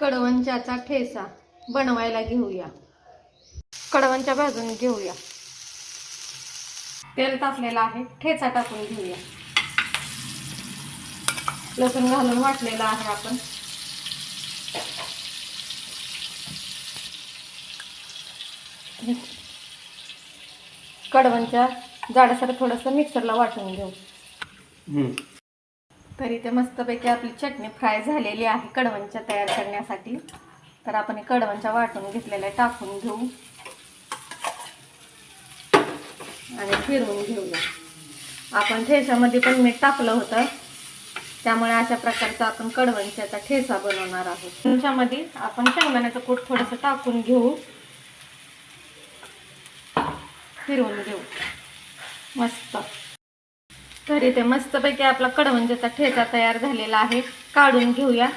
कडवंच्याचा ठेचा बनवायला घेऊया। कडवंच्या भाजून घेऊया। तेल तापलेलं आहे, ठेचा टाकून घेऊया। लसूण घालून वाटलेला आहे आपण। कडवंच्या जाडसर थोडंसं मिक्सरला वाटून घेऊ। तर इथे मस्तपैकी आपली चटणी फ्राय झालेली आहे कडवंच्या तयार करण्यासाठी। तर आपण हे कडवंच्या वाटून घेतलेल्या टाकून घेऊ आणि फिरवून घेऊया। आपण ठेच्यामध्ये पण मीठ टाकलं होतं, त्यामुळे अशा प्रकारचा आपण कडवंच्याचा ठेचा बनवणार आहोत। त्याच्यामध्ये आपण शेंगदाण्याचं कूट थोडंसं टाकून घेऊ, फिरवून घेऊ मस्त। तर इथे मस्तपैकी आपला कडवंच्याचा ठेचा तयार झालेला आहे, काढून घेऊया।